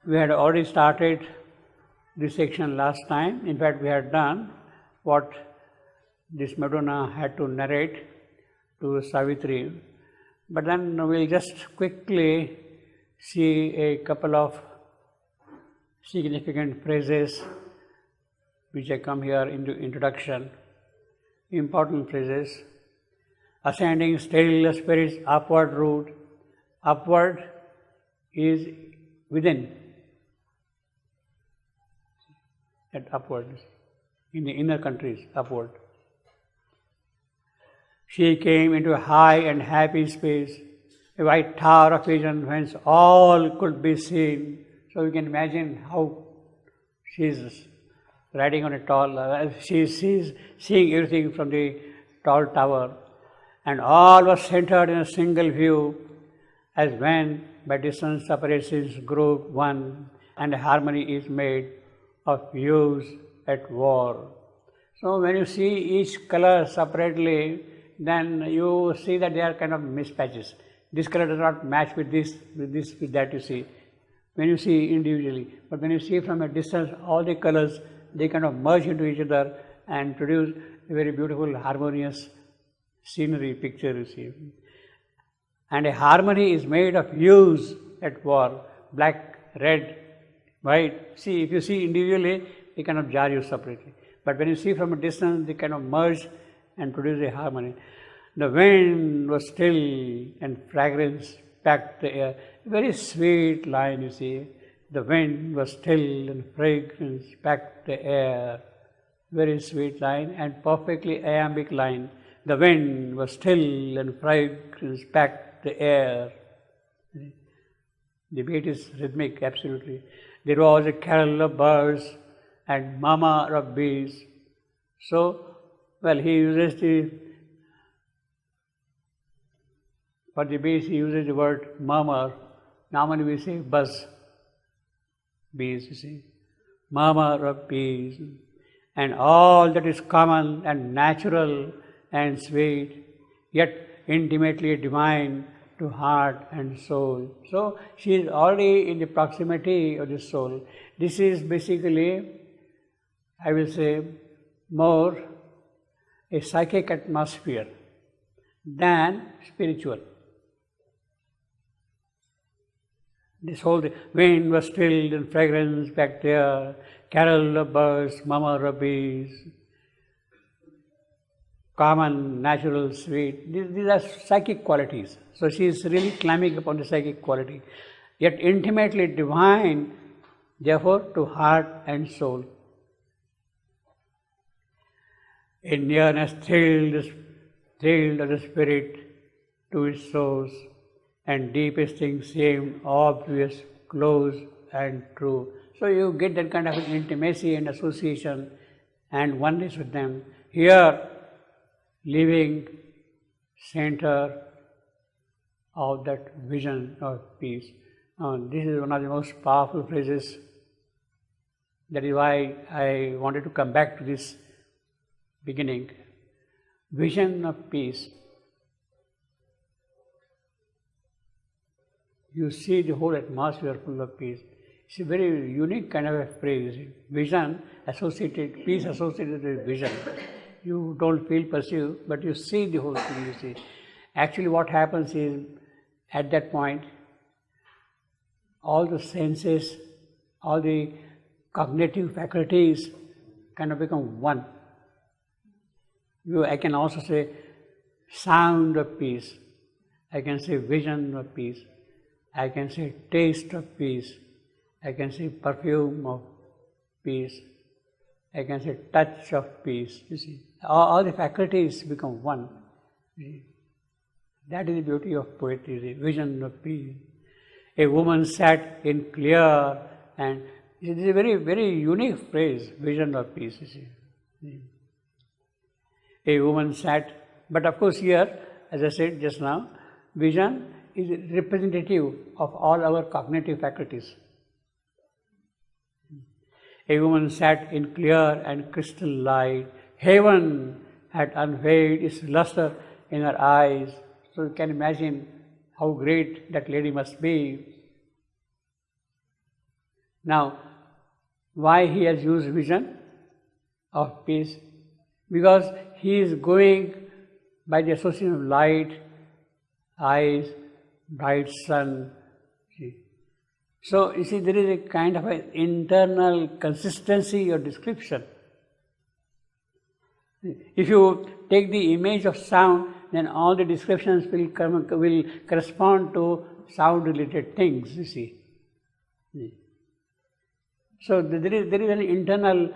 We had already started this section last time. In fact, we had done what this Madonna had to narrate to Savitri. But then we'll just quickly see a couple of significant phrases which I come here into introduction. Important phrases. Ascending still the spirit's upward route. Upward is within. At upward, in the inner countries, upward. She came into a high and happy space, a white tower of vision whence all could be seen. So you can imagine how she is riding on a tall, she is seeing everything from the tall tower, and all was centered in a single view, as when by distance separations grow one, and a harmony is made of hues at war. So when you see each color separately, then you see that they are kind of mispatches. This color does not match with this, with that you see. When you see individually, but when you see from a distance, all the colors, they kind of merge into each other and produce a very beautiful, harmonious scenery picture, you see. And a harmony is made of hues at war, black, red, white. See, if you see individually, they cannot jar you separately. But when you see from a distance, they kind of merge and produce a harmony. The wind was still and fragrance packed the air. A very sweet line, you see. The wind was still and fragrance packed the air. Very sweet line and perfectly iambic line. The wind was still and fragrance packed the air. The beat is rhythmic, absolutely. There was a carol of birds and murmur of bees. So, well, he uses for the bees he uses the word murmur. Normally we say buzz. Bees, you see. Murmur of bees. And all that is common and natural and sweet, yet intimately divine to heart and soul. So she is already in the proximity of the soul. This is basically, I will say, more a psychic atmosphere than spiritual. This whole wind was stilled and fragrance back there, carol of birds, murmur of bees, common, natural, sweet. These are psychic qualities. So she is really climbing upon the psychic quality, yet intimately divine, therefore to heart and soul. In nearness thrilled of the spirit to its source, and deepest things seemed obvious, close and true. So you get that kind of an intimacy and association and oneness with them. Here, living center of that vision of peace. This is one of the most powerful phrases. That is why I wanted to come back to this beginning. Vision of peace. You see the whole atmosphere full of peace. It's a very unique kind of a phrase. Vision associated, peace associated with vision. You don't feel perceive, but you see the whole thing, you see. Actually what happens is, at that point, all the senses, all the cognitive faculties kind of become one. I can also say sound of peace. I can say vision of peace. I can say taste of peace. I can say perfume of peace. I can say touch of peace. You see, all the faculties become one. That is the beauty of poetry, the vision of peace. A woman sat in clear, and it is a very, very unique phrase, vision of peace. You see. A woman sat, but of course here, as I said just now, vision is representative of all our cognitive faculties. A woman sat in clear and crystal light. Heaven had unveiled its luster in her eyes. So you can imagine how great that lady must be. Now, why he has used vision of peace? Because he is going by the association of light, eyes, bright sun. So, you see, there is a kind of an internal consistency or description. If you take the image of sound, then all the descriptions will correspond to sound-related things, you see. So, there is an internal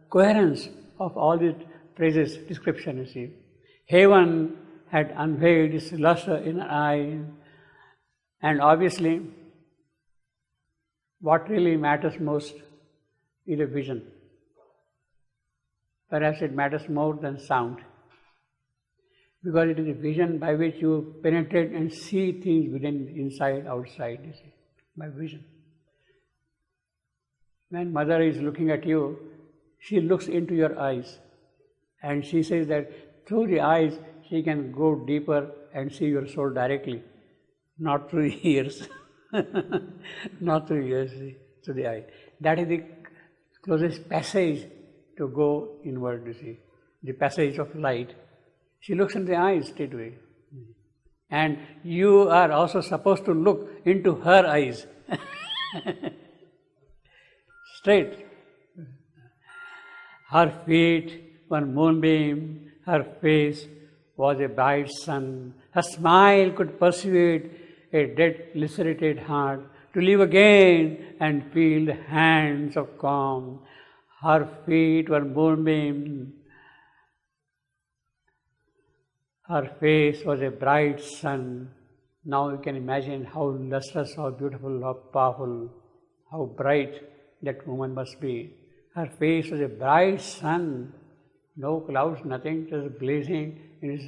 coherence of all these phrases, description, you see. Heaven had unveiled its luster in her eye, and obviously, what really matters most is a vision. Perhaps it matters more than sound, because it is a vision by which you penetrate and see things within, inside, outside, you see, by vision. When mother is looking at you, she looks into your eyes, and she says that through the eyes she can go deeper and see your soul directly, not through the ears, not through the ears, through the eye. That is the closest passage to go inward, you see, the passage of light. She looks in the eyes straight away. And you are also supposed to look into her eyes. Straight. Her feet were moonbeam, her face was a bright sun. Her smile could persuade a dead, lacerated heart to live again and feel the hands of calm. Her feet were moonbeam, her face was a bright sun. Now you can imagine how lustrous, how beautiful, how powerful, how bright that woman must be. Her face was a bright sun, no clouds, nothing, just blazing in its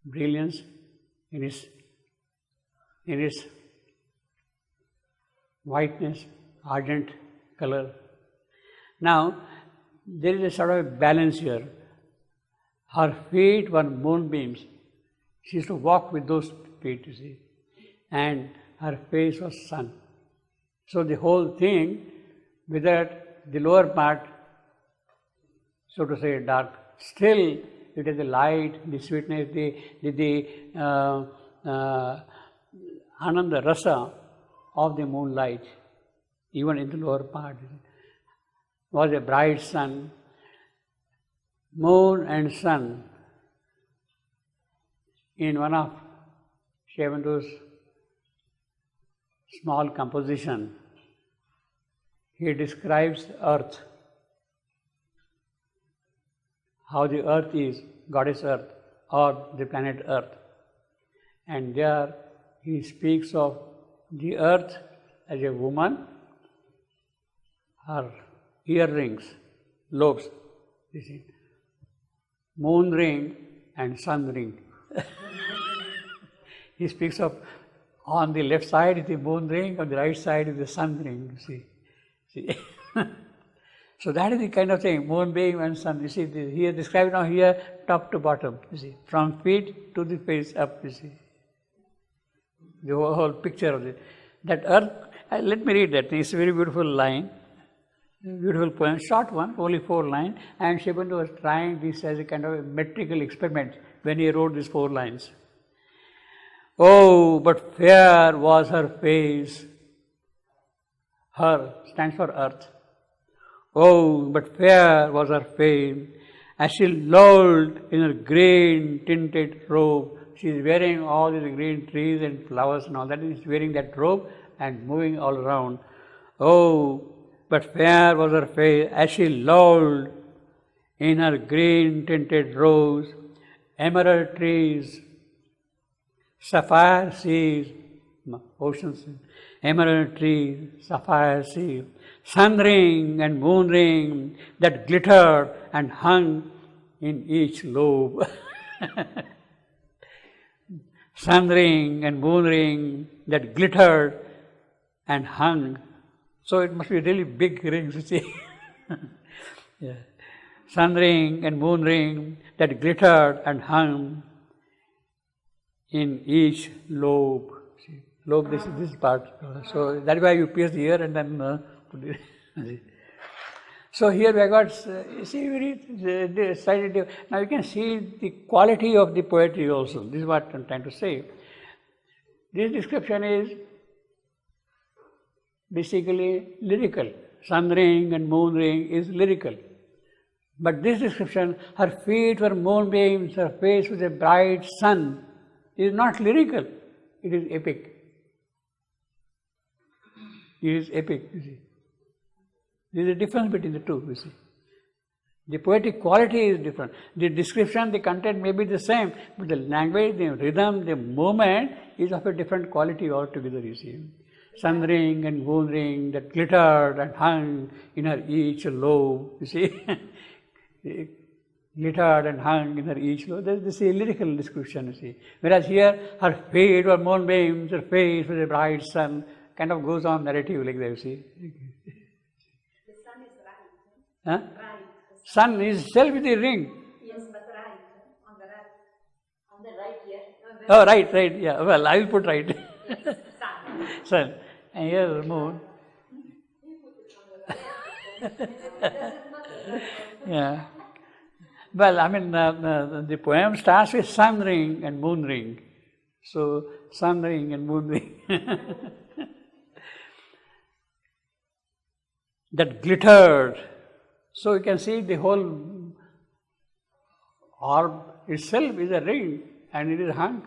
brilliance, in its whiteness, ardent color. Now, there is a sort of a balance here. Her feet were moonbeams. She used to walk with those feet, you see. And her face was sun. So the whole thing, without the lower part, so to say, dark, still it is the light, the sweetness, the ananda rasa of the moonlight, even in the lower part, was a bright sun. Moon and sun, in one of Sri Aurobindo small composition, he describes earth, how the earth is, goddess earth, or the planet earth. And there he speaks of the earth as a woman, her earrings, lobes, you see, moon ring and sun ring. He speaks of, on the left side is the moon ring, on the right side is the sun ring, you see. So that is the kind of thing, moonbeam and sun. You see, he is described now here, top to bottom, you see, from feet to the face up, you see. The whole picture of it. That earth, let me read that, it's a very beautiful line, beautiful poem, short one, only 4 lines, and Sri Aurobindo was trying this as a kind of a metrical experiment when he wrote these 4 lines. Oh, but fair was her face. Her stands for earth. Oh, but fair was her face, as she lolled in her green tinted robe. She is wearing all these green trees and flowers and all that. She is wearing that robe and moving all around. Oh, but fair was her face, as she lolled in her green tinted robes, emerald trees, sapphire seas, oceans, emerald trees, sapphire sea, sun ring and moon ring that glittered and hung in each lobe. Sun ring and moon ring that glittered and hung. So it must be really big rings, you see. Yeah. Sun ring and moon ring that glittered and hung in each lobe. See. Lobe, this part. So that's why you pierce the ear and then put it. So here we have got, see, very slightly. Now you can see the quality of the poetry also. This is what I'm trying to say. This description is basically lyrical. Sun ring and moon ring is lyrical. But this description, her feet were moonbeams, her face was a bright sun, is not lyrical. It is epic. It is epic, you see. There is a difference between the two, you see. The poetic quality is different. The description, the content may be the same, but the language, the rhythm, the movement is of a different quality altogether, you see. Sun ring and moon ring that glittered and hung in her each lobe, you see. Glittered and hung in her each lobe. This is a lyrical description, you see. Whereas here, her feet were moonbeams, her face was a bright sun, kind of goes on narrative like that, you see. The sun is right. Huh? Right. Sun is self with the ring. Yes, but right. On the right. On the right here. Oh, right, yeah. Well, I will put right. Sun. Sun. And here moon. Yeah. Well, I mean, the poem starts with sun ring and moon ring. So, sun ring and moon ring. That glittered. So you can see the whole orb itself is a ring and it is hung.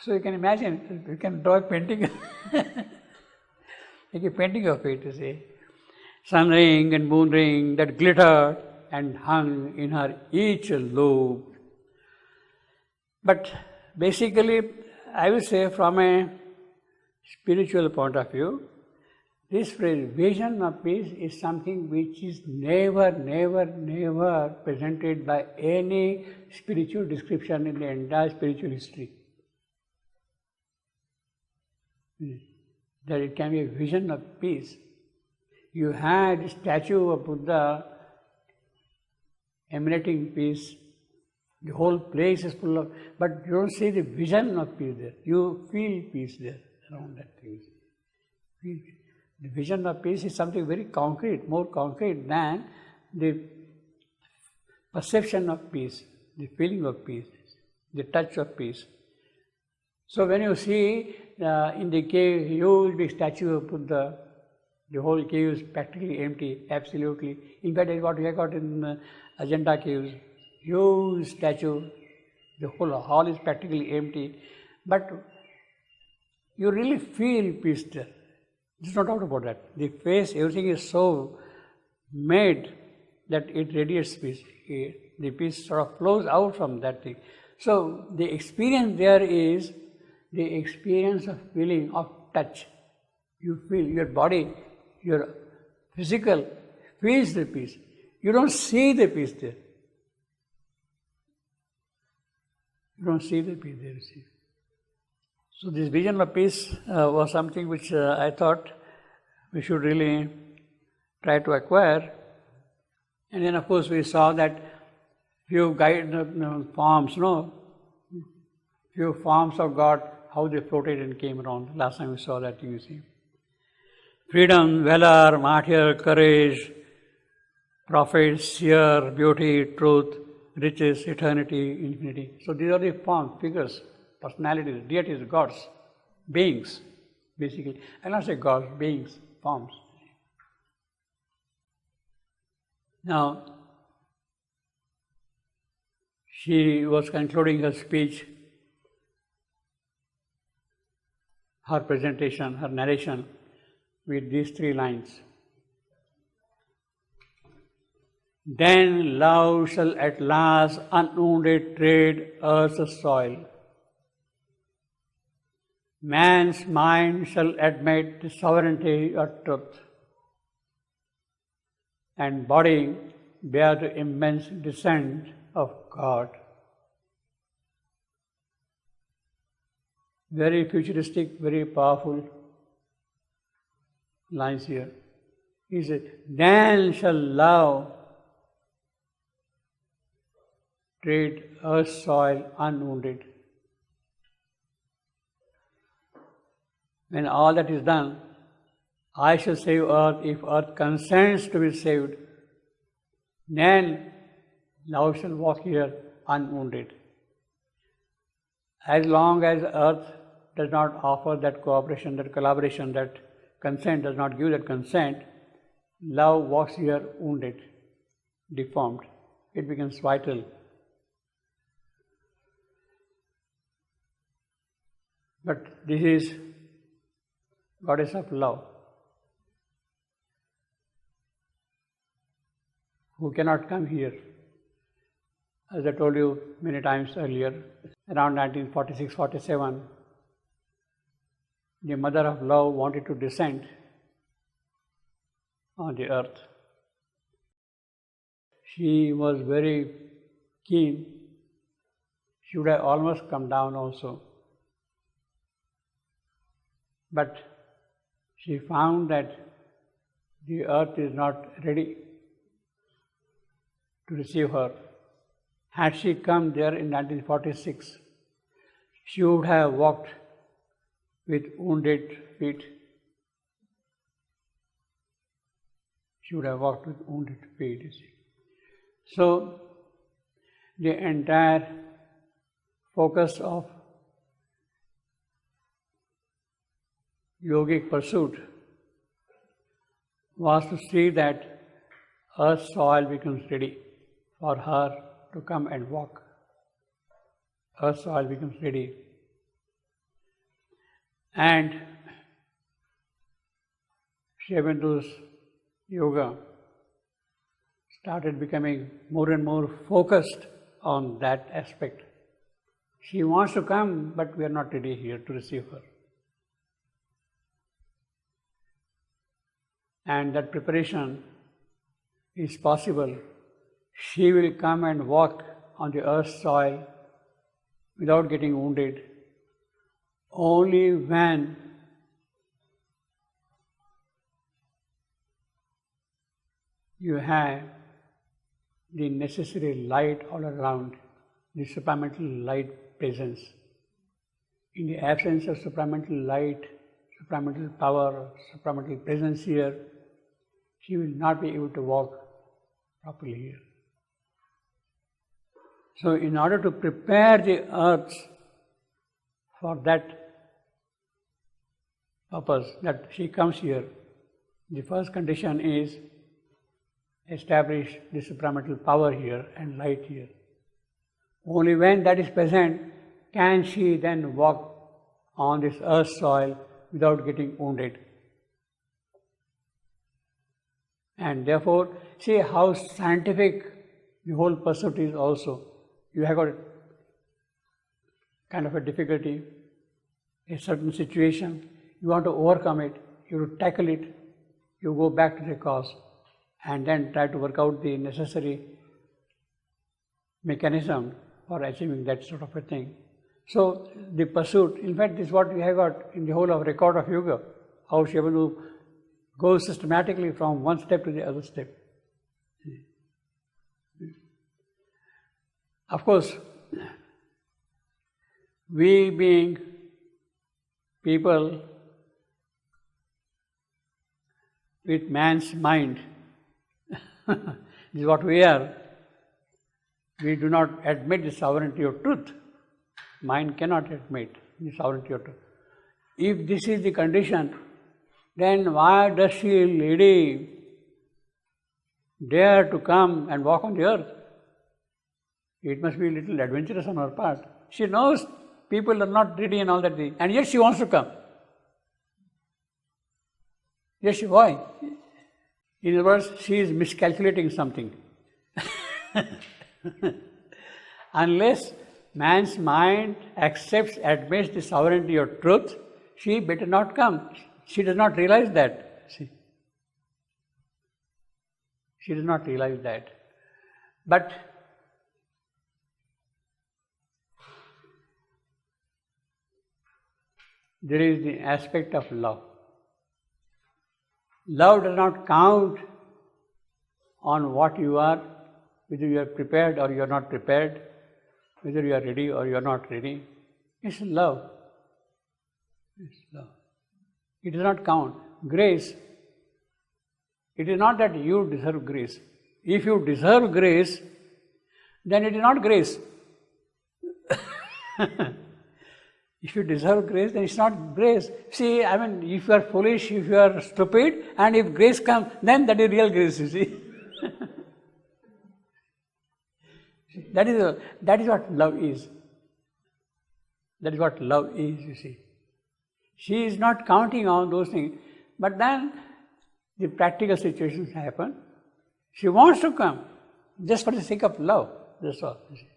So you can imagine, you can draw a painting, like a painting of it, you see. Sun ring and moon ring that glittered and hung in her each lobe. But basically, I will say from a spiritual point of view, this phrase, vision of peace, is something which is never presented by any spiritual description in the entire spiritual history. That it can be a vision of peace. You had a statue of Buddha emanating peace. The whole place is full of, but you don't see the vision of peace there. You feel peace there around that thing. The vision of peace is something very concrete, more concrete than the perception of peace, the feeling of peace, the touch of peace. So when you see in the cave, huge big statue of Buddha, the whole cave is practically empty, absolutely. In fact, what we have got in Ajanta caves, huge statue, the whole hall is practically empty, but you really feel peace there. There's no doubt about that. The face, everything is so made that it radiates peace. The peace sort of flows out from that thing. So the experience there is the experience of feeling, of touch. You feel your body, your physical feels the peace. You don't see the peace there. You don't see the peace there, you see. So this vision of peace was something which I thought we should really try to acquire. And then of course we saw that few forms, few forms of God, how they floated and came around. Last time we saw that, you see. Freedom, valor, martyr, courage, prophet, seer, beauty, truth, riches, eternity, infinity. So these are the forms, figures, personalities, deities, gods, beings, basically. I'll not say gods, beings, forms. Now, she was concluding her speech, her presentation, her narration with these 3 lines. Then love shall at last unwounded tread earth's soil. Man's mind shall admit the sovereignty of truth, and body bear the immense descent of God. Very futuristic, very powerful lines here. He said, then shall love tread earth's soil unwounded. When all that is done, I shall save earth if earth consents to be saved. Then thou shalt walk here unwounded. As long as earth does not offer that cooperation, that collaboration, that consent, does not give that consent, love walks here wounded, deformed. It becomes vital. But this is goddess of love, who cannot come here. As I told you many times earlier, around 1946-47, the mother of love wanted to descend on the earth. She was very keen. She would have almost come down also. But she found that the earth is not ready to receive her. Had she come there in 1946, she would have walked with wounded feet. She would have walked with wounded feet, you see. So, the entire focus of yogic pursuit was to see that earth's soil becomes ready for her to come and walk. Earth's soil becomes ready. And Shri yoga started becoming more and more focused on that aspect. She wants to come, but we are not ready here to receive her. And that preparation is possible. She will come and walk on the earth's soil without getting wounded only when you have the necessary light all around, the supramental light presence. In the absence of supramental light, supramental power, supramental presence here, she will not be able to walk properly here. So in order to prepare the earth for that purpose, that she comes here, the first condition is establish the supramental power here and light here. Only when that is present can she then walk on this earth soil without getting wounded. And therefore, see how scientific the whole pursuit is also. You have got a kind of a difficulty, a certain situation, you want to overcome it, you tackle it, you go back to the cause and then try to work out the necessary mechanism for achieving that sort of a thing. So the pursuit, in fact, this is what we have got in the whole of record of yoga, how Shri Aurobindo goes systematically from one step to the other step. Of course, we being people with man's mind, this is what we are. We do not admit the sovereignty of truth. Mind cannot admit the sovereignty of truth. If this is the condition, then why does she lady dare to come and walk on the earth? It must be a little adventurous on her part. She knows people are not ready and all that, and yet she wants to come. Yes, why? In other words, she is miscalculating something. Unless man's mind accepts, admits the sovereignty of truth, she better not come. She does not realize that. See? She does not realize that. But there is the aspect of love. Love does not count on what you are, whether you are prepared or you are not prepared, whether you are ready or you are not ready. It's love. It's love. It does not count. Grace, it is not that you deserve grace. If you deserve grace, then it is not grace. If you deserve grace, then it's not grace. See, I mean, if you are foolish, if you are stupid, and if grace comes, then that is real grace, you see. That is what love is. That is what love is, you see. She is not counting on those things. But then the practical situations happen. She wants to come just for the sake of love. That's all. You see.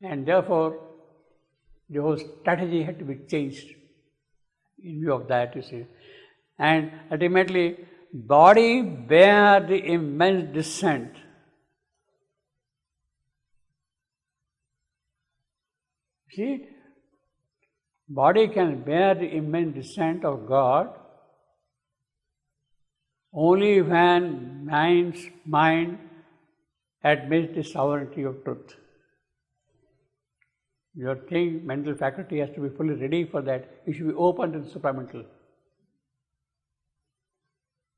And therefore, the whole strategy had to be changed in view of that, you see. And ultimately, body bear the immense descent. See, body can bear the immense descent of God only when mind admits the sovereignty of truth. Your mental faculty has to be fully ready for that. You should be open to the supramental.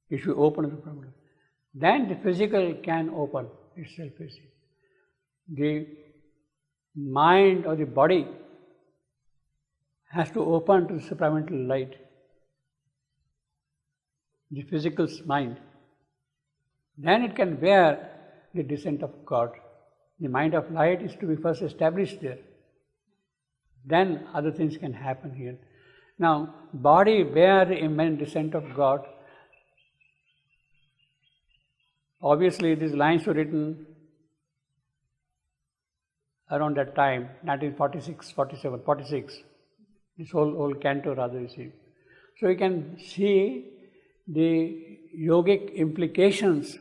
You should be open to the supramental. Then the physical can open itself. The mind or the body has to open to the supramental light. The physical mind. Then it can bear the descent of God. The mind of light is to be first established there. Then other things can happen here. Now, body bear the immense descent of God. Obviously, these lines were written around that time, 1946, 47, 46. This whole canto rather, you see. So you can see the yogic implications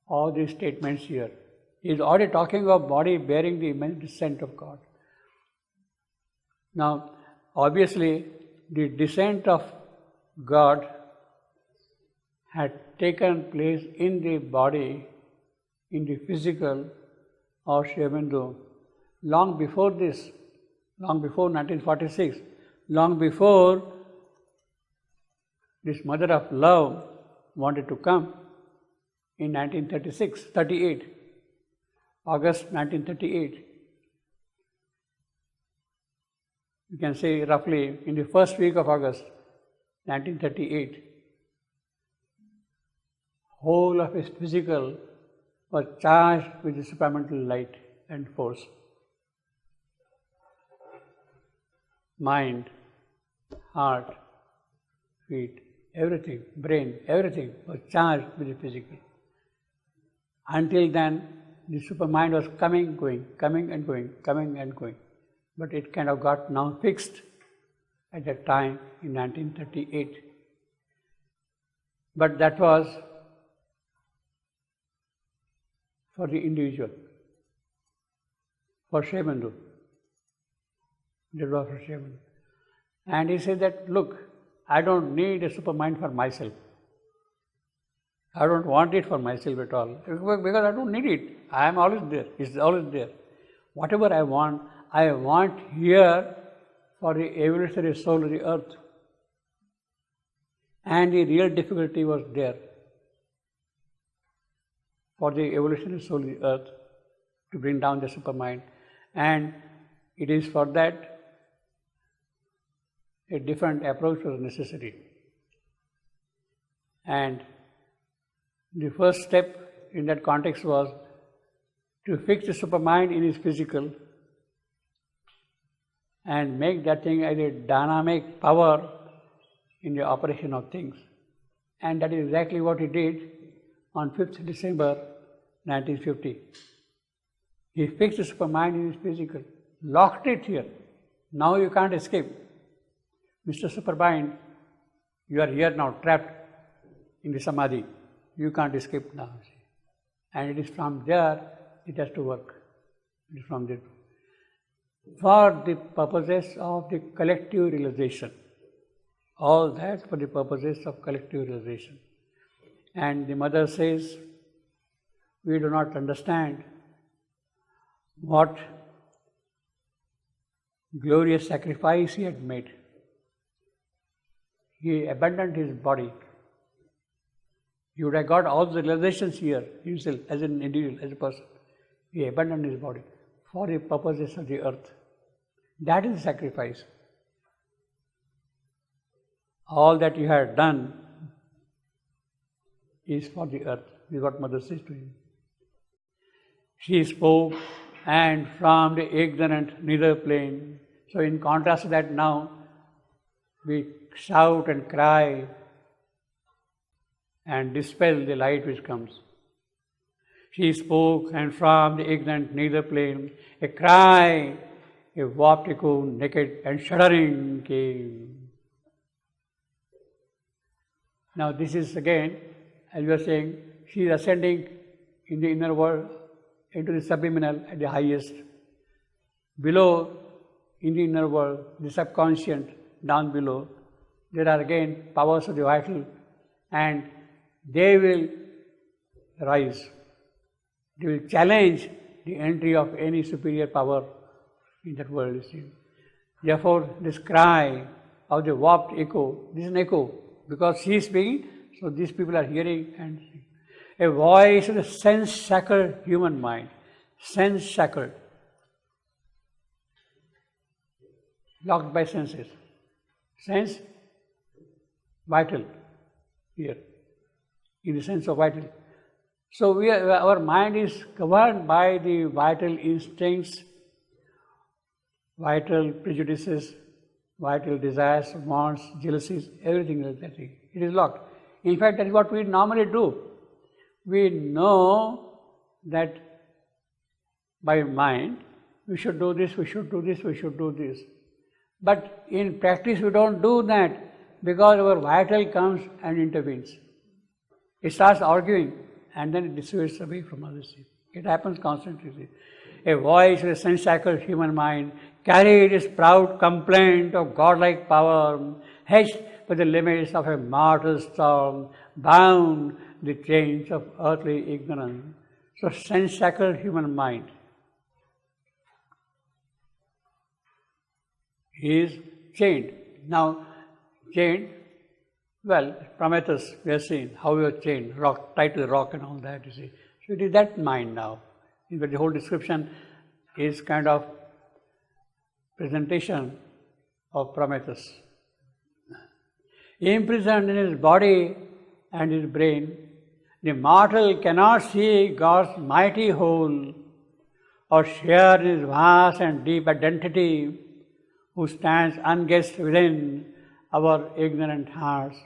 of these statements here. He is already talking of body bearing the immense descent of God. Now, obviously, the descent of God had taken place in the body, in the physical of Sri Aurobindo, long before this, long before 1946, long before this mother of love wanted to come in 38, August 1938. You can say roughly in the first week of August 1938, whole of his physical was charged with the supramental light and force. Mind, heart, feet, everything, brain, everything was charged with the physical. Until then, the supermind was coming and going, coming and going, coming and going. But it kind of got now fixed at that time in 1938. But that was for the individual, for Sri Aurobindo. That was for Sri Aurobindo. And he said that, look, I don't need a supermind for myself. I don't want it for myself at all, because I don't need it. I am always there. It's always there. Whatever I want here for the evolutionary soul of the earth. And the real difficulty was there for the evolutionary soul of the earth to bring down the supermind. And it is for that a different approach was necessary. And the first step in that context was to fix the supermind in his physical and make that thing as a dynamic power in the operation of things. And that is exactly what he did on 5th December 1950. He fixed the supermind in his physical, locked it here. Now you can't escape. Mr. Supermind, you are here now, trapped in the samadhi. You can't escape now. And it is from there it has to work. It is from there. For the purposes of the collective realization. All that for the purposes of collective realization. And the mother says, we do not understand what glorious sacrifice he had made. he abandoned his body. He would have got all the realizations here himself as an individual, as a person. He abandoned his body for the purposes of the earth. That is sacrifice. All that you have done is for the earth. This is what Mother says to him. She spoke, and from the ignorant nether plane. So in contrast to that now, we shout and cry and dispel the light which comes. She spoke, and from the ignorant nether plane, a cry, a warped echo, naked and shuddering came. Now this is again, as we are saying, she is ascending in the inner world into the subliminal at the highest. Below, in the inner world, the subconscious down below, there are again powers of the vital, and they will rise. They will challenge the entry of any superior power in that world, you see. Therefore, this cry of the warped echo, this is an echo, because she is speaking, so these people are hearing and seeing. A voice of the sense-shackled human mind, sense-shackled, locked by senses. Sense, vital, here, in the sense of vital. So our mind is governed by the vital instincts, vital prejudices, vital desires, wants, jealousies, everything like that. It is locked. In fact, that is what we normally do. We know that by mind, we should do this, we should do this, we should do this. But in practice, we don't do that because our vital comes and intervenes. It starts arguing and then it dissuades away from others. It happens constantly. A voice with a sense-shackled human mind carried its proud complaint of godlike power, hedged by the limits of a mortal storm, bound the chains of earthly ignorance. So sense-shackled human mind is chained. Now, chained, well, Prometheus, we have seen how we are chained, rock, tied to the rock and all that, you see. So it is that mind now. In fact, the whole description is kind of presentation of Prometheus. Imprisoned in his body and his brain, the mortal cannot see God's mighty whole or share his vast and deep identity, who stands unguessed within our ignorant hearts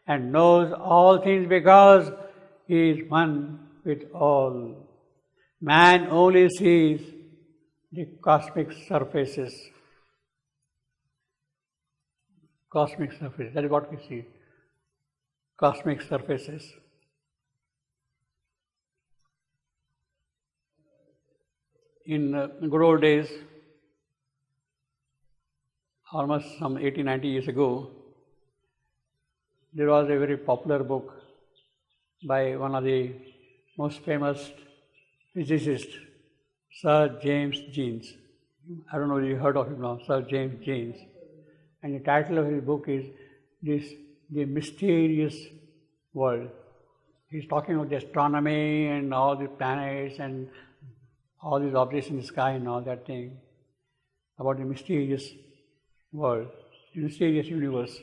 and knows all things because he is one with all. Man only sees the cosmic surfaces. Cosmic surfaces, that is what we see. Cosmic surfaces. In good old days, almost some 80-90 years ago, there was a very popular book by one of the most famous physicists, Sir James Jeans. I don't know if you heard of him now, Sir James Jeans. And the title of his book is The Mysterious World. He's talking about the astronomy and all the planets and all these objects in the sky and all that thing, about the mysterious world, the mysterious universe.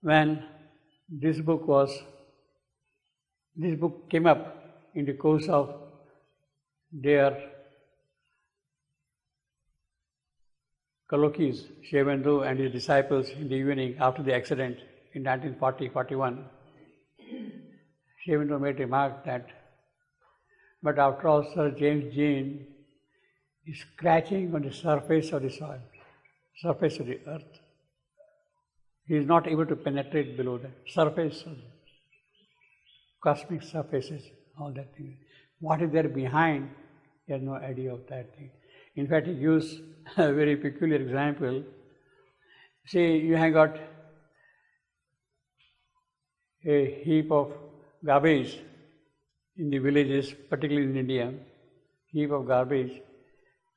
When this book came up in the course of their colloquies, Sri Aurobindo and his disciples in the evening after the accident in 1940-41, Sri Aurobindo made a remark that, but after all, Sir James Jeans is scratching on the surface of the soil, surface of the earth. He is not able to penetrate below the surface of the cosmic surfaces, all that thing. What is there behind, he has no idea of that thing. In fact, he gives a very peculiar example. See, you have got a heap of garbage in the villages, particularly in India, heap of garbage,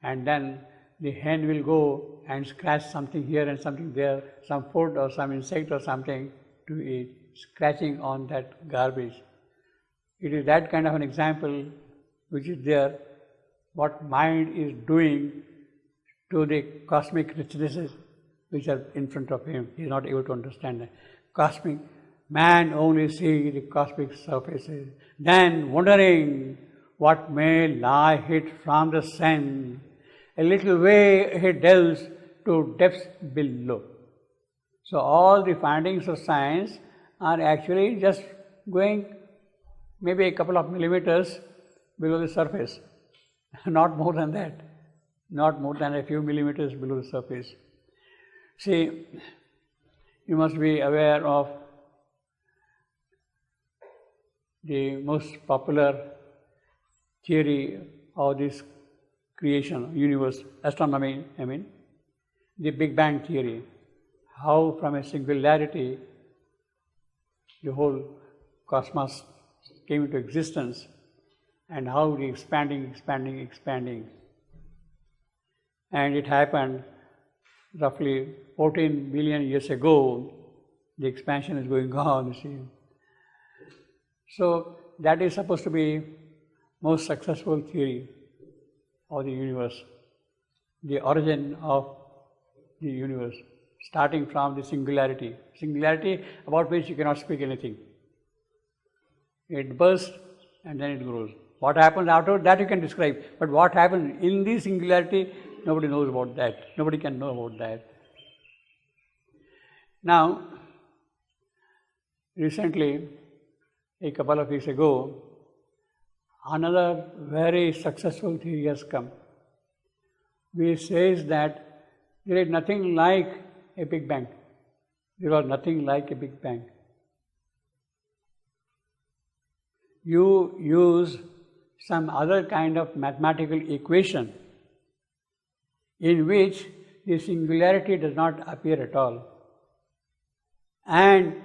and then the hen will go and scratch something here and something there, some food or some insect or something to eat, scratching on that garbage. It is that kind of an example which is there, what mind is doing to the cosmic richnesses which are in front of him. He is not able to understand that. Cosmic, man only sees the cosmic surfaces, then wondering what may lie hid from the sun. A little way he delves to depths below. So all the findings of science are actually just going maybe a couple of millimeters below the surface, not more than that, not more than a few millimeters below the surface. See, you must be aware of the most popular theory of this creation, universe, astronomy, the Big Bang theory, how from a singularity the whole cosmos came into existence and how the expanding. And it happened roughly 14 billion years ago. The expansion is going on, you see. So that is supposed to be most successful theory of the universe, the origin of the universe, starting from the singularity about which you cannot speak anything. It bursts and then it grows. What happens after that you can describe, but what happens in the singularity, nobody knows about that. Nobody can know about that. Now, recently, a couple of weeks ago, another very successful theory has come, which says that there is nothing like a Big Bang. There was nothing like a Big Bang. You use some other kind of mathematical equation in which the singularity does not appear at all. And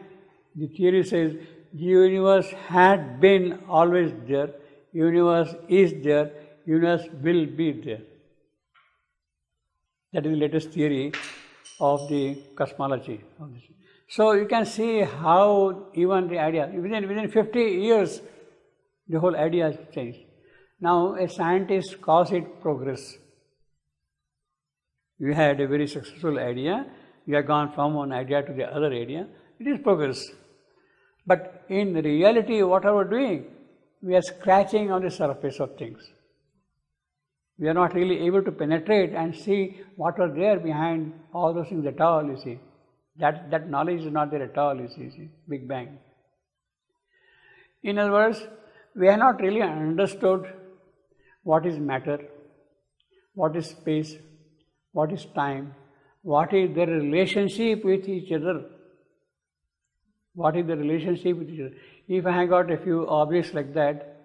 the theory says the universe had been always there, universe is there, universe will be there. That is the latest theory of the cosmology. So you can see how even the idea, within 50 years, the whole idea has changed. Now a scientist calls it progress. You had a very successful idea, you have gone from one idea to the other idea, it is progress. But in reality, what are we doing? We are scratching on the surface of things. We are not really able to penetrate and see what are there behind all those things at all, you see. That knowledge is not there at all, you see, Big Bang. In other words, we have not really understood what is matter, what is space, what is time, what is their relationship with each other. What is the relationship with each other? If I have got a few objects like that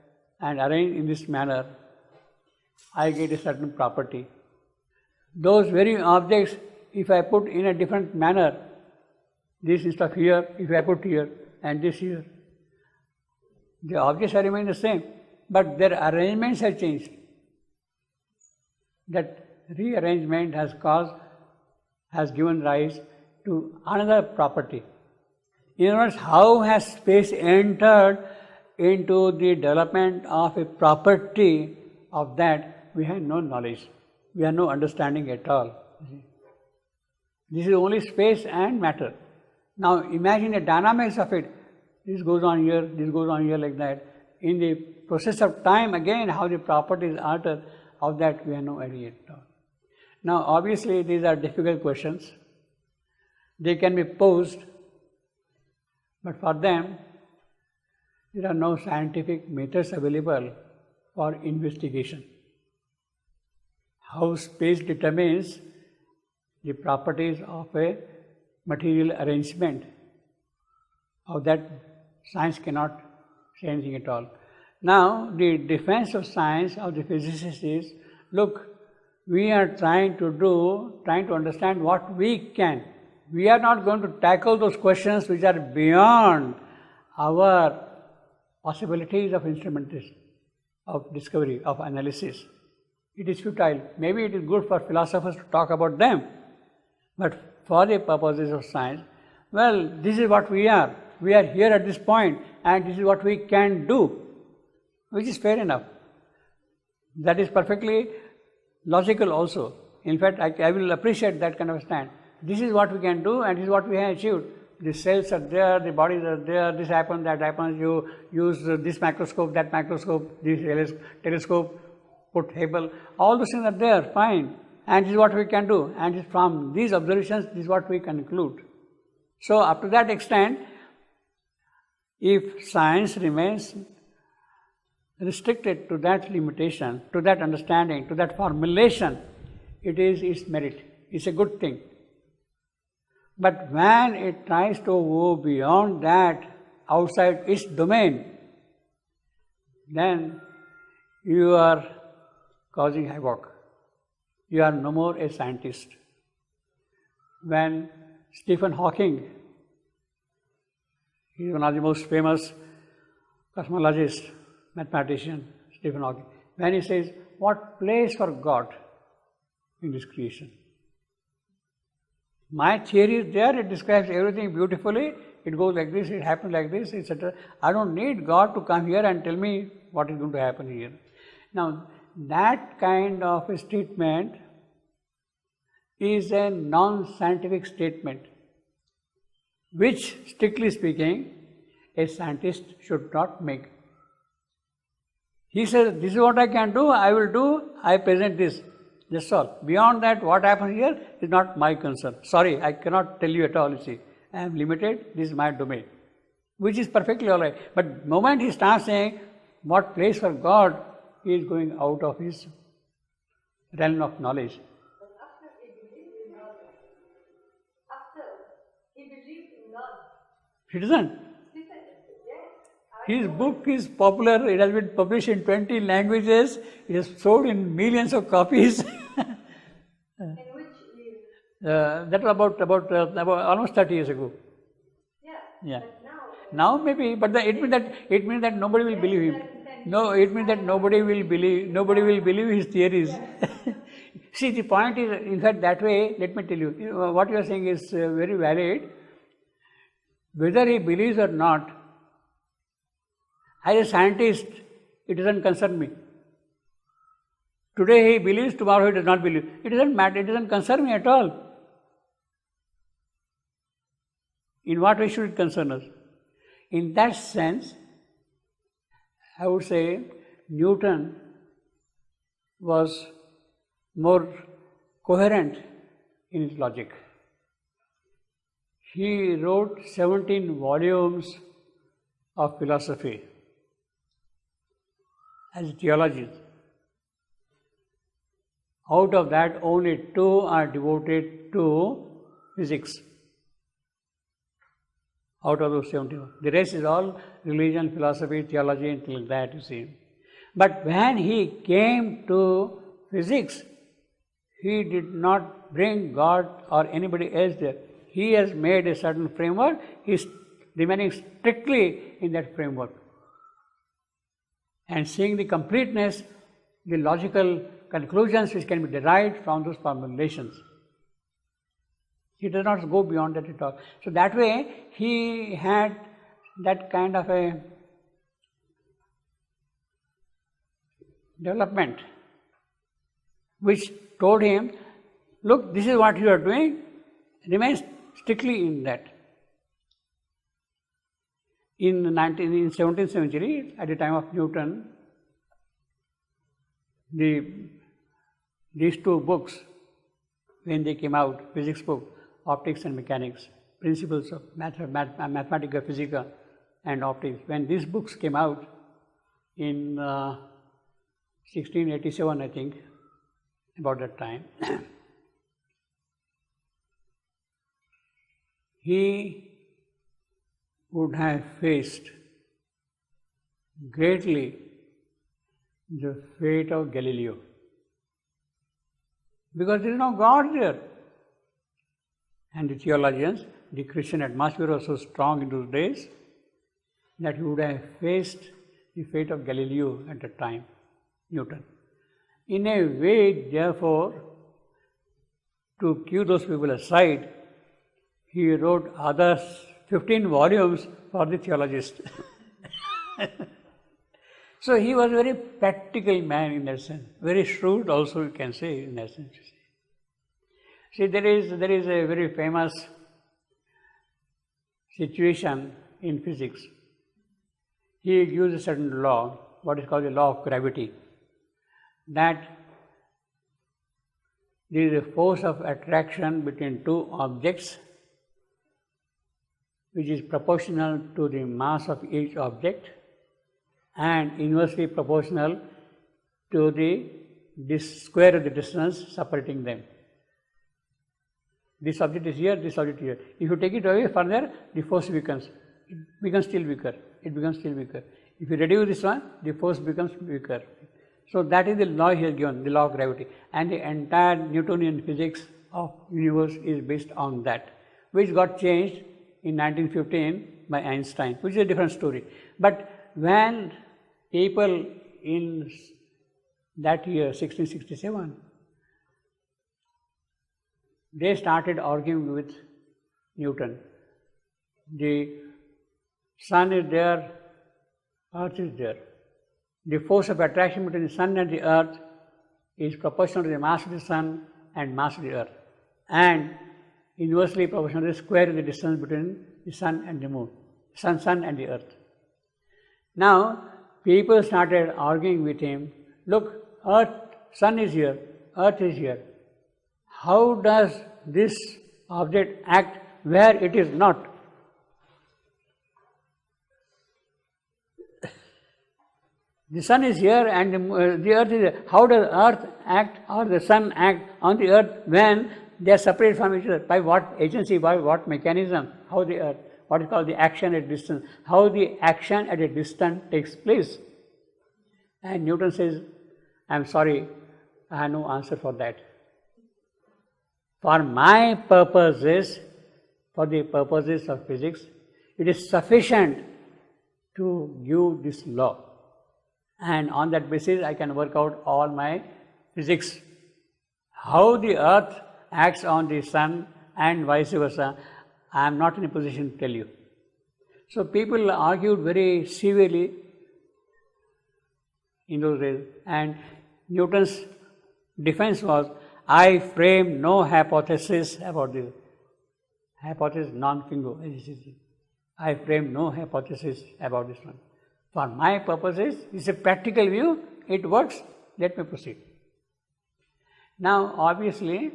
and arranged in this manner, I get a certain property. Those very objects, if I put in a different manner, this instead of here, if I put here and this here, the objects have remained the same, but their arrangements have changed. That rearrangement has given rise to another property. In other words, how has space entered into the development of a property of that, we have no knowledge, we have no understanding at all. This is only space and matter. Now imagine the dynamics of it. This goes on here like that. In the process of time, again, how the properties alter, of that we have no idea at all. Now obviously these are difficult questions. They can be posed, but for them, there are no scientific methods available for investigation. How space determines the properties of a material arrangement, of that science cannot say anything at all. Now, the defense of science, of the physicists is, look, we are trying to understand what we can. We are not going to tackle those questions which are beyond our possibilities of instrumentation, of discovery, of analysis. it is futile. Maybe it is good for philosophers to talk about them, but for the purposes of science, well, this is what we are. We are here at this point, and this is what we can do, which is fair enough. That is perfectly logical also. In fact, I will appreciate that kind of stand. This is what we can do, and this is what we have achieved. The cells are there, the bodies are there, this happens, that happens, you use this microscope, that microscope, this telescope, put Hubble, all those things are there, fine. And this is what we can do. And from these observations, this is what we conclude. So up to that extent, if science remains restricted to that limitation, to that understanding, to that formulation, it is its merit. It's a good thing. But when it tries to go beyond that, outside its domain, then you are causing havoc. You are no more a scientist. When Stephen Hawking, he is one of the most famous cosmologists, mathematician, Stephen Hawking, when he says, what place for God in this creation? My theory is there, it describes everything beautifully, it goes like this, it happens like this, etc. I don't need God to come here and tell me what is going to happen here. Now, that kind of a statement is a non-scientific statement, which, strictly speaking, a scientist should not make. He says, this is what I can do, I will do, I present this. That's all. Beyond that, what happens here is not my concern. Sorry, I cannot tell you at all, you see. I am limited, this is my domain. Which is perfectly all right. But the moment he starts saying, what place for God, he is going out of his realm of knowledge. But after he believed in God. He doesn't. His book is popular, it has been published in 20 languages, it has sold in millions of copies. In which year? That was about almost 30 years ago. Yeah. Yeah. But Now maybe, but it means that nobody will believe him. No, it means that nobody will believe his theories. See, the point is, in fact, that way, let me tell you, what you are saying is very valid. Whether he believes or not, as a scientist, it doesn't concern me. Today he believes, tomorrow he does not believe. It doesn't matter, it doesn't concern me at all. In what way should it concern us? In that sense, I would say Newton was more coherent in his logic. He wrote 17 volumes of philosophy as theologians. Out of that, only 2 are devoted to physics. Out of those 71. The rest is all religion, philosophy, theology, and things like that, you see. But when he came to physics, he did not bring God or anybody else there. He has made a certain framework, he is remaining strictly in that framework. And seeing the completeness, the logical conclusions which can be derived from those formulations. He does not go beyond that at all. So that way, he had that kind of a development which told him, look, this is what you are doing, remain strictly in that. In 17th century, at the time of Newton, these 2 books, when they came out, physics book, Optics and Mechanics, Principles of Mathematica Physica and Optics, when these books came out in 1687, I think, about that time, he would have faced greatly the fate of Galileo. Because there is no God there. And the theologians, the Christian atmosphere was so strong in those days that he would have faced the fate of Galileo at that time, Newton. In a way, therefore, to keep those people aside, he wrote others 15 volumes for the theologists. So he was a very practical man in that sense, very shrewd also you can say in that sense. See, there is a very famous situation in physics. He gives a certain law, what is called the law of gravity, that there is a force of attraction between two objects which is proportional to the mass of each object and inversely proportional to the square of the distance separating them. This object is here, this object is here. If you take it away further, the force weakens. It becomes still weaker. It becomes still weaker. If you reduce this one, the force becomes weaker. So that is the law he has given, the law of gravity. And the entire Newtonian physics of universe is based on that, which got changed in 1915 by Einstein, which is a different story. But when people in that year, 1667, they started arguing with Newton. The sun is there, earth is there. The force of attraction between the sun and the earth is proportional to the mass of the sun and mass of the earth, and inversely proportional to the square of the distance between the sun and the moon, sun and the earth. Now, people started arguing with him, look, sun is here, earth is here. How does this object act where it is not? The sun is here and the earth is here. How does earth act or the sun act on the earth when they are separated from each other? By what agency, by what mechanism? How the earth, what is called the action at distance, how the action at a distance takes place. And Newton says, I am sorry, I have no answer for that. For my purposes, for the purposes of physics, it is sufficient to give this law. And on that basis, I can work out all my physics. How the earth acts on the sun and vice versa, I am not in a position to tell you. So people argued very severely in those days, and Newton's defense was, I frame no hypothesis about this. Hypothesis non-fingo. I frame no hypothesis about this one. For my purposes, it's a practical view, it works, let me proceed. Now, obviously,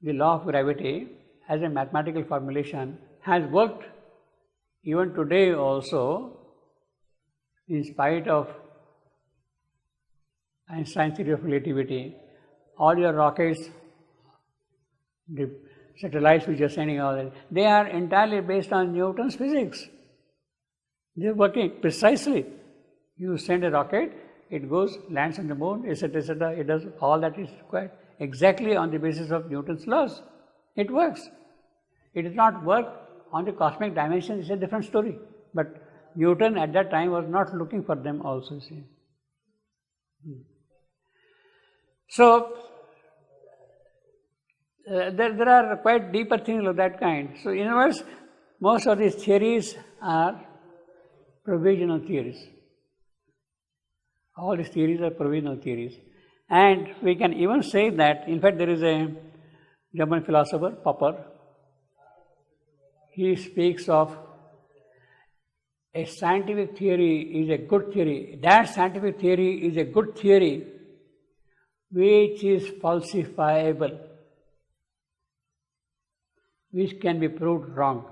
the law of gravity as a mathematical formulation has worked even today also, in spite of Einstein's theory of relativity. All your rockets, the satellites which are sending out, they are entirely based on Newton's physics. They are working precisely. You send a rocket, it goes, lands on the moon, etc., etc. It does all that is required exactly on the basis of Newton's laws. It works. It does not work on the cosmic dimension, it's a different story. But Newton at that time was not looking for them also, see. So, there are quite deeper things of that kind. So, in other words, most of these theories are provisional theories. All these theories are provisional theories. And we can even say that, in fact, there is a German philosopher, Popper. He speaks of a scientific theory is a good theory. That scientific theory is a good theory which is falsifiable, which can be proved wrong.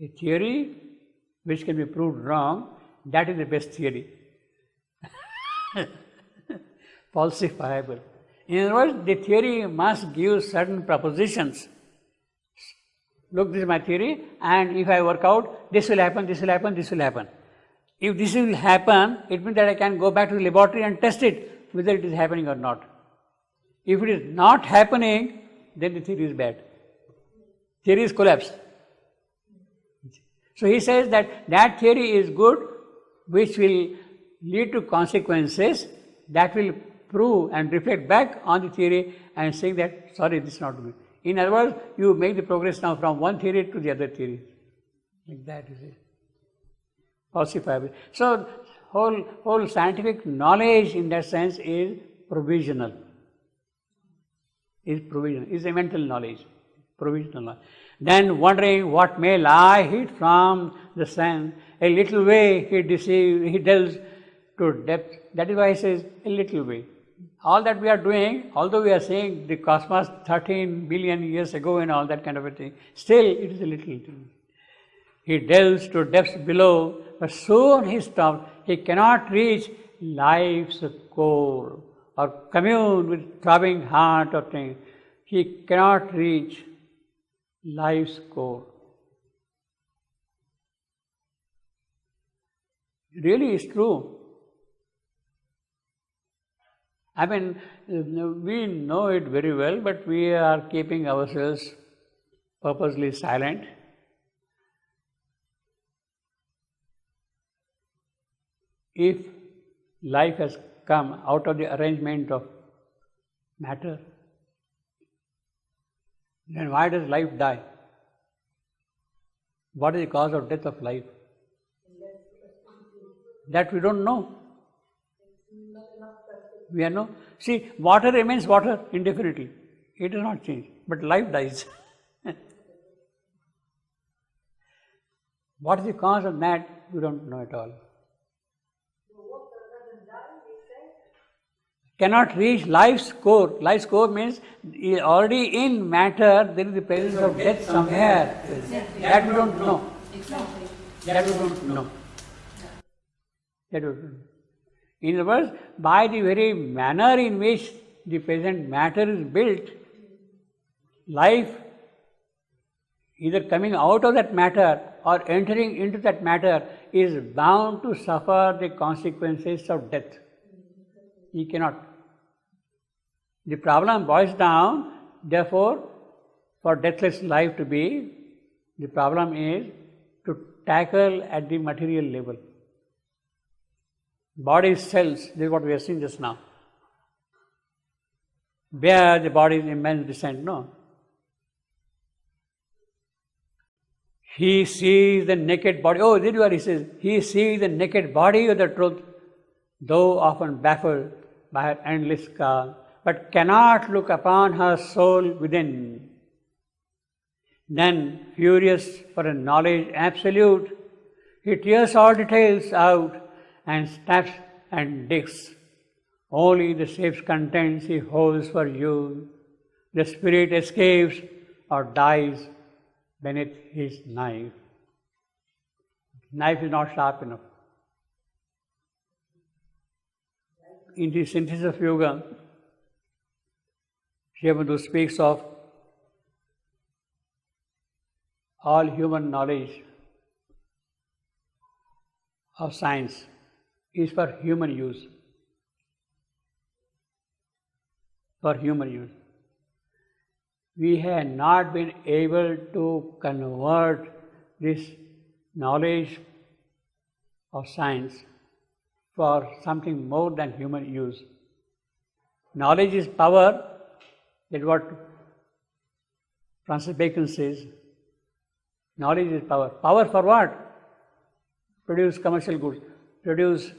A theory which can be proved wrong, that is the best theory. Falsifiable. In other words, the theory must give certain propositions. Look, this is my theory, and if I work out, this will happen, this will happen, this will happen. If this will happen, it means that I can go back to the laboratory and test it, whether it is happening or not. If it is not happening, then the theory is bad. Theory is collapsed. So he says that that theory is good which will lead to consequences that will prove and reflect back on the theory and saying that, sorry, this is not good. In other words, you make the progress now from one theory to the other theory. Like that, you see. Falsifiable. So, whole scientific knowledge in that sense is provisional. Is a mental knowledge. Provisional knowledge. Then wondering what may lie hid from the sun, a little way he delves to depth. That is why he says a little way. All that we are doing, although we are saying the cosmos 13 billion years ago and all that kind of a thing, still it is a little thing. He delves to depths below, but soon he stops. He cannot reach life's core or commune with throbbing heart or thing. He cannot reach life's core. Really, it's true. I mean, we know it very well, but we are keeping ourselves purposely silent. If life has come out of the arrangement of matter, then why does life die? What is the cause of death of life? That we don't know. We are no. See, water remains water indefinitely. It does not change. But life dies. What is the cause of that? We don't know at all. Cannot reach life's core. Life's core means already in matter there is the presence of death somewhere. That we don't know. That we don't know. That we don't know. In other words, by the very manner in which the present matter is built, life either coming out of that matter or entering into that matter is bound to suffer the consequences of death. He cannot. The problem boils down, therefore, for deathless life to be, the problem is to tackle at the material level. Body cells, this is what we have seen just now. Where the body is immense descent, no. He sees the naked body. Oh, there you are, he says. He sees the naked body of the truth, though often baffled by her endless calm, but cannot look upon her soul within. Then, furious for a knowledge absolute, he tears all details out and snaps and digs. Only the safe contents he holds for you. The spirit escapes or dies beneath his knife. Knife is not sharp enough. In the Synthesis of Yoga, Sri Aurobindo speaks of all human knowledge of science is for human use. For human use. We have not been able to convert this knowledge of science for something more than human use. Knowledge is power, that's what Francis Bacon says. Knowledge is power. Power for what? Produce commercial goods, produce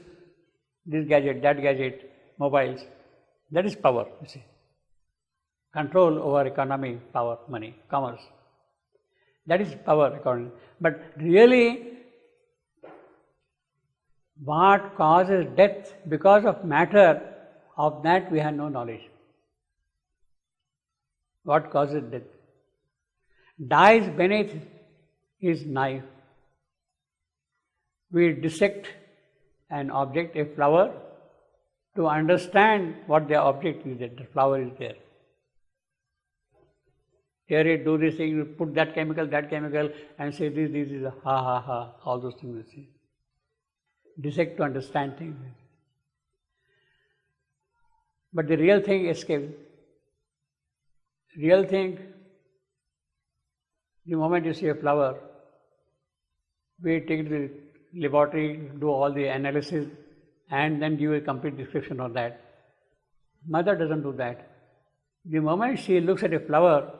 this gadget, that gadget, mobiles. That is power, you see. Control over economy, power, money, commerce. That is power, economy. But really, what causes death because of matter, of that we have no knowledge. What causes death? Dies beneath his knife. We dissect an object, a flower, to understand what the object is, that the flower is there. Tear it, do this thing, put that chemical, and say this is a ha ha ha, all those things you see. Dissect to understand things. But the real thing escapes. Real thing, the moment you see a flower, we take it to the laboratory, do all the analysis, and then give a complete description of that. Mother doesn't do that. The moment she looks at a flower,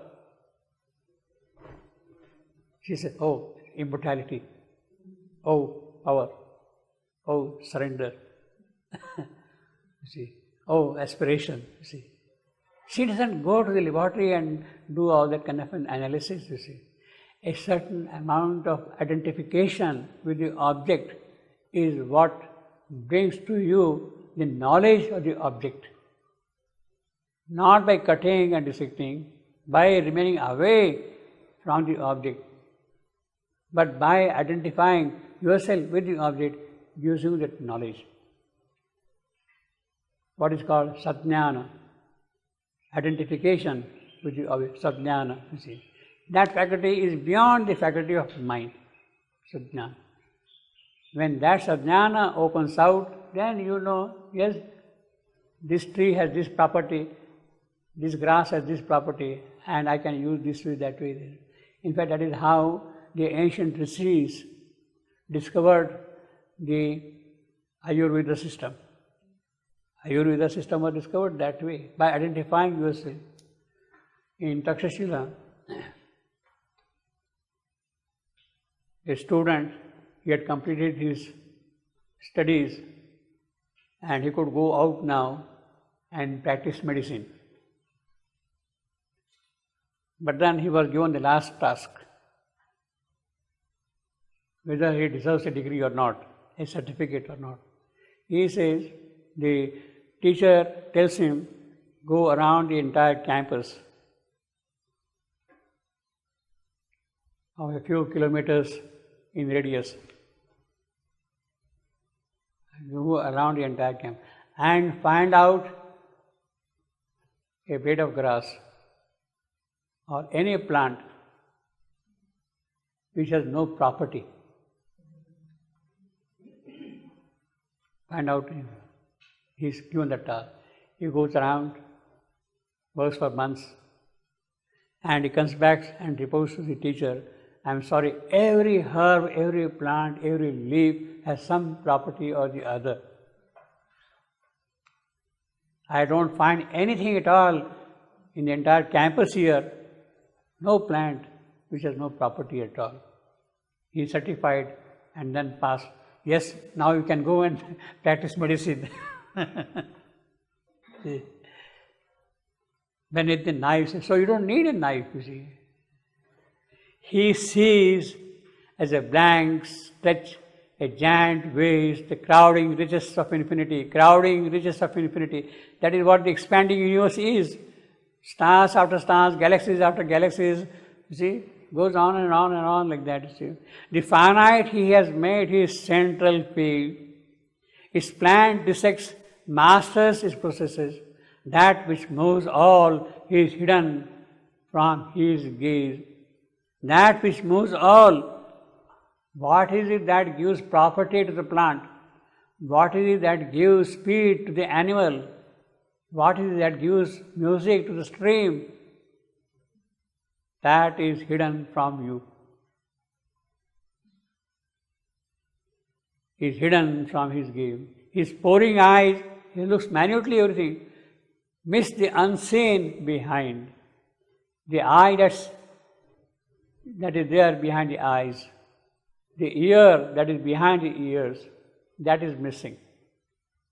she says, oh, immortality, oh, power, oh, surrender, you see, oh, aspiration, you see. She doesn't go to the laboratory and do all that kind of an analysis, you see. A certain amount of identification with the object is what brings to you the knowledge of the object. Not by cutting and dissecting, by remaining away from the object, but by identifying yourself with the object gives you that knowledge. What is called satjnana, identification with the object, satjnana, you see. That faculty is beyond the faculty of mind, satjnana. When that satjnana opens out, then you know, yes, this tree has this property, this grass has this property, and I can use this way, that way. In fact, that is how the ancient rishis discovered the Ayurveda system. Ayurveda system was discovered that way, by identifying yourself. In Takshashila, a student, he had completed his studies and he could go out now and practice medicine. But then he was given the last task, whether he deserves a degree or not, a certificate or not. He says, the teacher tells him, go around the entire campus of a few kilometers in radius. Go around the entire camp and find out a blade of grass or any plant which has no property. Find out. He is given the task. He goes around, works for months, and he comes back and reports to the teacher, I am sorry, every herb, every plant, every leaf has some property or the other. I don't find anything at all in the entire campus here, no plant which has no property at all. He is certified and then passed. Yes, now you can go and practice medicine. Beneath the knife, so you don't need a knife, you see. He sees as a blank stretch, a giant waste, the crowding riches of infinity, crowding riches of infinity. That is what the expanding universe is. Stars after stars, galaxies after galaxies, you see, goes on and on and on like that, you see. The finite he has made his central field. His plan dissects, masters his processes. That which moves all is hidden from his gaze. That which moves all, what is it that gives property to the plant? What is it that gives speed to the animal? What is it that gives music to the stream? That is hidden from you. Is hidden from his gaze. His pouring eyes, he looks minutely everything, miss the unseen behind. The eye that is there behind the eyes, the ear that is behind the ears, that is missing.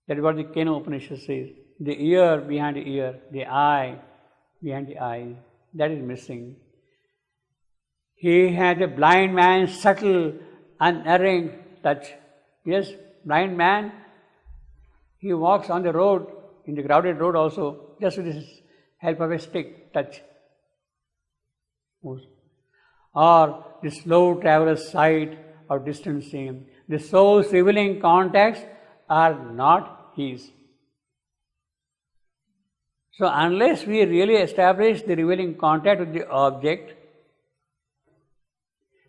That is what the Kena Upanishad says. The ear behind the ear, the eye behind the eye, that is missing. He has a blind man's subtle, unerring touch. Yes, blind man, he walks on the road, in the crowded road also, just with the help of a stick, touch. Or the slow traveler's sight or distancing. The soul's revealing contacts are not his. So unless we really establish the revealing contact with the object,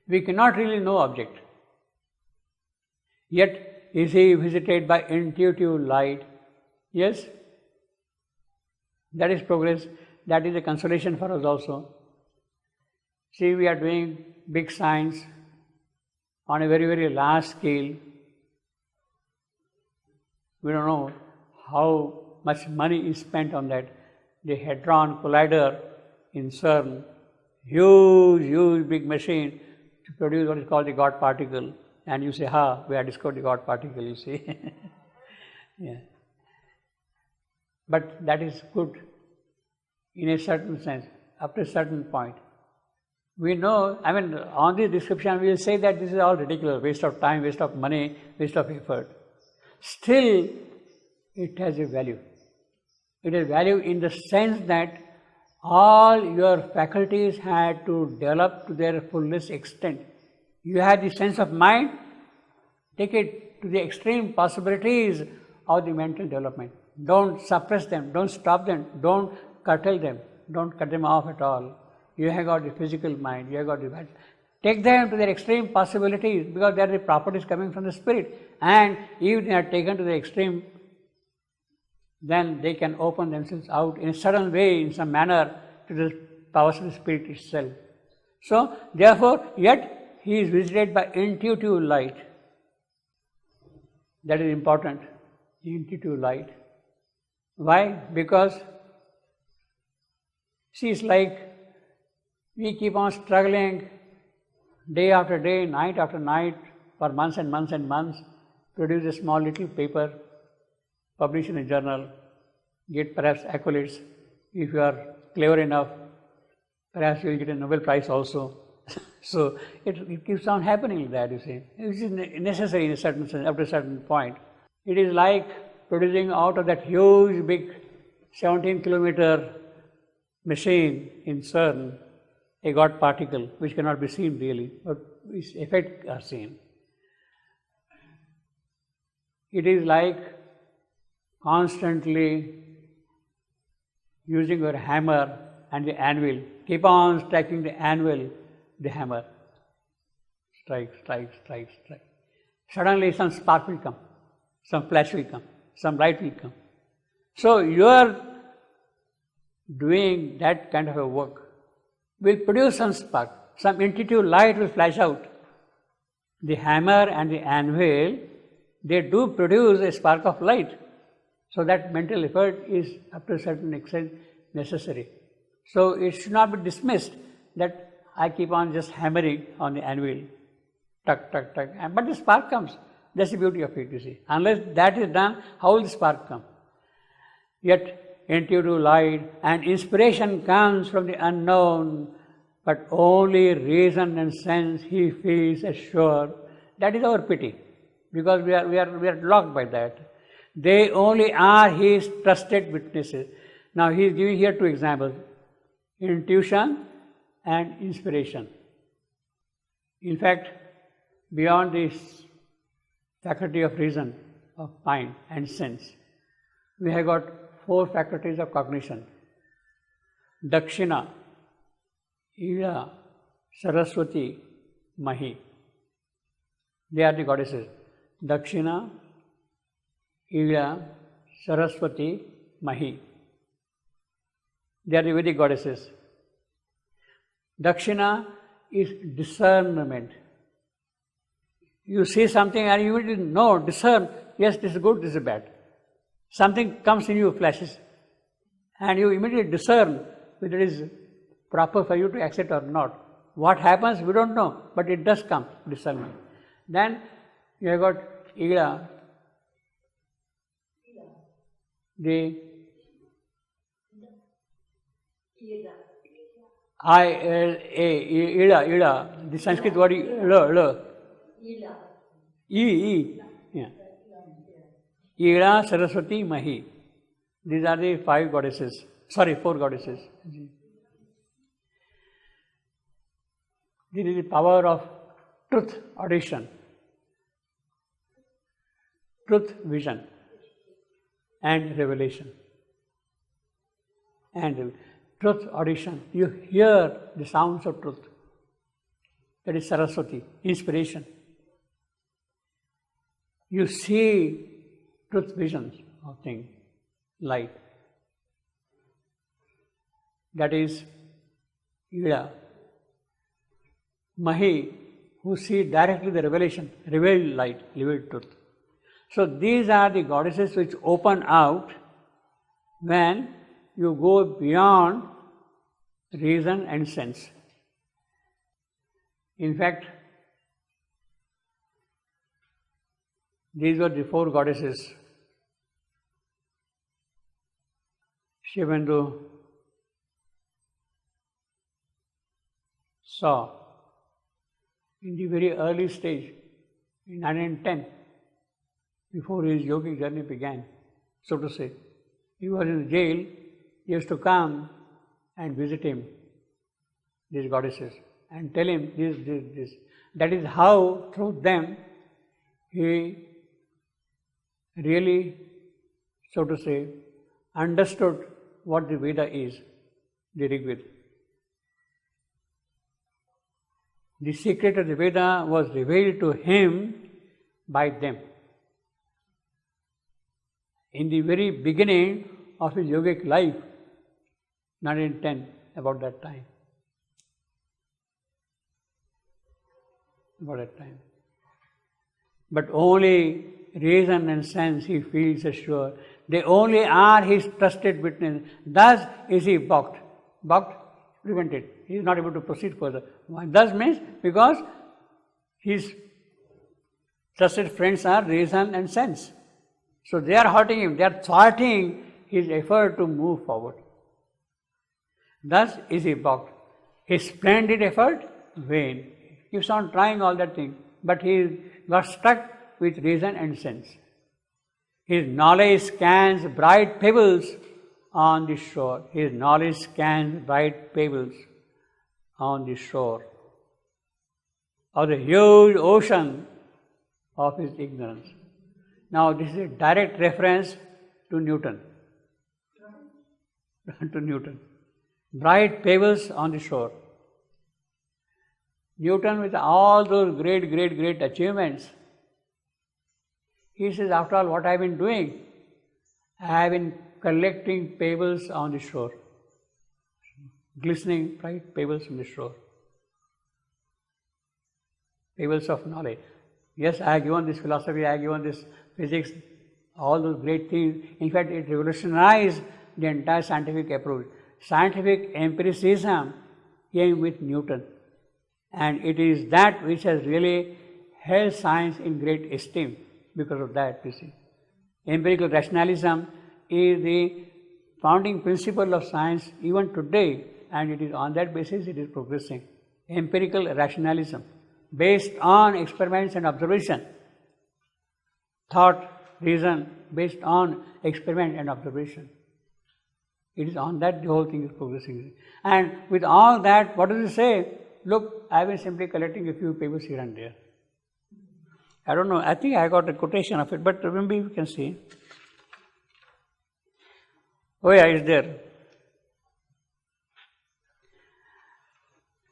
we cannot really know object. Yet, is he visited by intuitive light? Yes. That is progress. That is a consolation for us also. See, we are doing big science on a very, very large scale. We don't know how much money is spent on that. The Hadron Collider in CERN, huge big machine to produce what is called the God particle. And you say, we have discovered the God particle, you see. Yeah. But that is good in a certain sense, up to a certain point. We know, on this description we will say that this is all ridiculous, waste of time, waste of money, waste of effort. Still, it has a value. It has value in the sense that all your faculties had to develop to their fullest extent. You have the sense of mind, take it to the extreme possibilities of the mental development. Don't suppress them, don't stop them, don't curtail them, don't cut them off at all. You have got the physical mind, you have got the mind. Take them to their extreme possibilities because they are the properties coming from the spirit. And if they are taken to the extreme, then they can open themselves out in a certain way, in some manner, to the powers of the spirit itself. So, therefore, yet he is visited by intuitive light. That is important, intuitive light. Why? Because, see, it's like we keep on struggling day after day, night after night, for months and months and months, produce a small little paper, publish in a journal, get perhaps accolades. If you are clever enough, perhaps you will get a Nobel Prize also. So it keeps on happening like that, you see. It is necessary in a certain sense, up to a certain point. It is like producing out of that huge, big 17-kilometer machine in CERN a God particle, which cannot be seen really, but its effects are seen. It is like constantly using your hammer and the anvil. Keep on striking the anvil, the hammer. Strike. Suddenly some spark will come, some flash will come, some light will come. So you are doing that kind of a work will produce some spark, some intuitive light will flash out. The hammer and the anvil, they do produce a spark of light. So that mental effort is up to a certain extent necessary. So it should not be dismissed that I keep on just hammering on the anvil, tuck, but the spark comes. That's the beauty of it, you see. Unless that is done, how will the spark come? Yet intuitive light and inspiration comes from the unknown, but only reason and sense he feels assured. That is our pity, because we are blocked by that. They only are his trusted witnesses. Now he is giving here two examples, intuition and inspiration. In fact, beyond this faculty of reason, of mind and sense, we have got 4 faculties of cognition. Dakshina, Ila, Saraswati, Mahi. They are the goddesses. Dakshina, Ila, Saraswati, Mahi. They are the Vedic goddesses. Dakshina is discernment. You see something and you will know, discern, yes, this is good, this is bad. Something comes in you, flashes, and you immediately discern whether it is proper for you to accept or not. What happens, we don't know, but it does come, discernment. Then you have got Ila, the Ila, the Sanskrit word yeah. Ila, Saraswati, Mahi. These are the 4 goddesses. This is the power of truth audition, truth vision, and revelation. And truth audition, you hear the sounds of truth. That is Saraswati, inspiration. You see truth visions of things, light. That is Ila. Mahi, who see directly the revelation, revealed light, revealed truth. So these are the goddesses which open out when you go beyond reason and sense. In fact, these were the four goddesses Shivandu saw in the very early stage, in 1910, before his yogic journey began, so to say. He was in jail, he used to come and visit him, these goddesses, and tell him this. That is how, through them, he really, so to say, understood what the Veda is, the Rig Veda. The secret of the Veda was revealed to him by them. In the very beginning of his yogic life, 1910, about that time. But only reason and sense he feels assured. They only are his trusted witness. Thus is he balked. Balked, prevented. He is not able to proceed further. Why? Thus means because his trusted friends are reason and sense. So they are hurting him, they are thwarting his effort to move forward. Thus is he balked. His splendid effort, vain. He keeps on trying all that thing, but he got stuck with reason and sense. His knowledge scans bright pebbles on the shore. His knowledge scans bright pebbles on the shore of the huge ocean of his ignorance. Now this is a direct reference to Newton. To Newton. Bright pebbles on the shore. Newton, with all those great achievements, he says, after all, what I have been doing? I have been collecting pebbles on the shore. Glistening bright pebbles on the shore. Pebbles of knowledge. Yes, I have given this philosophy, I have given this physics, all those great things. In fact, it revolutionized the entire scientific approach. Scientific empiricism came with Newton, and it is that which has really held science in great esteem because of that, you see. Empirical rationalism is the founding principle of science even today, and it is on that basis it is progressing. Empirical rationalism, based on experiments and observation. Thought, reason, based on experiment and observation. It is on that the whole thing is progressing. And with all that, what does it say? Look, I have been simply collecting a few pebbles here and there. I don't know, I think I got a quotation of it, but maybe you can see. Oh yeah, it's there.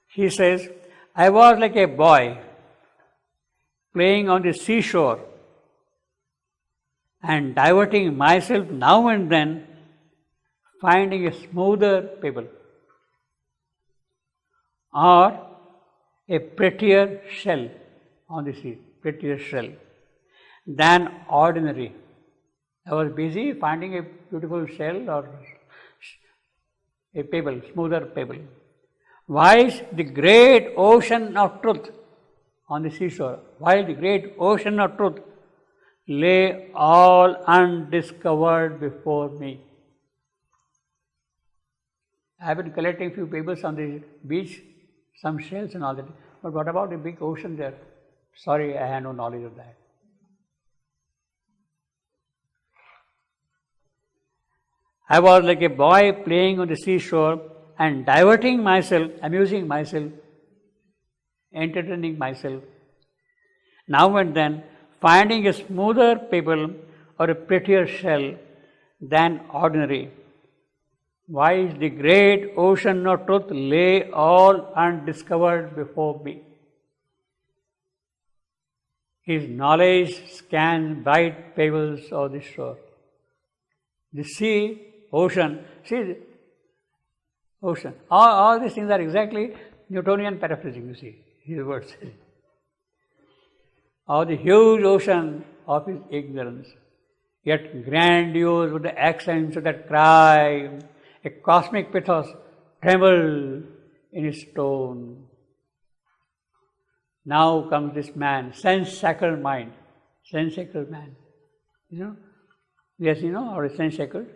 He says, I was like a boy playing on the seashore and diverting myself now and then, finding a smoother pebble or a prettier shell on the sea, prettier shell than ordinary. I was busy finding a beautiful shell or a pebble, smoother pebble. While the great ocean of truth on the seashore, while the great ocean of truth lay all undiscovered before me. I have been collecting a few pebbles on the beach, some shells and all that. But what about the big ocean there? Sorry, I had no knowledge of that. I was like a boy playing on the seashore and diverting myself, amusing myself, entertaining myself. Now and then, finding a smoother pebble or a prettier shell than ordinary. While the great ocean of truth lay all undiscovered before me. His knowledge scans bright pebbles of the shore. The sea, ocean, see, ocean. All these things are exactly Newtonian paraphrasing, you see, his words. of the huge ocean of his ignorance. Yet grandiose with the accents of that cry, a cosmic pathos trembled in his tone. Now comes this man, sense-shackled mind, sense-shackled man. Yes, or a sense-shackled.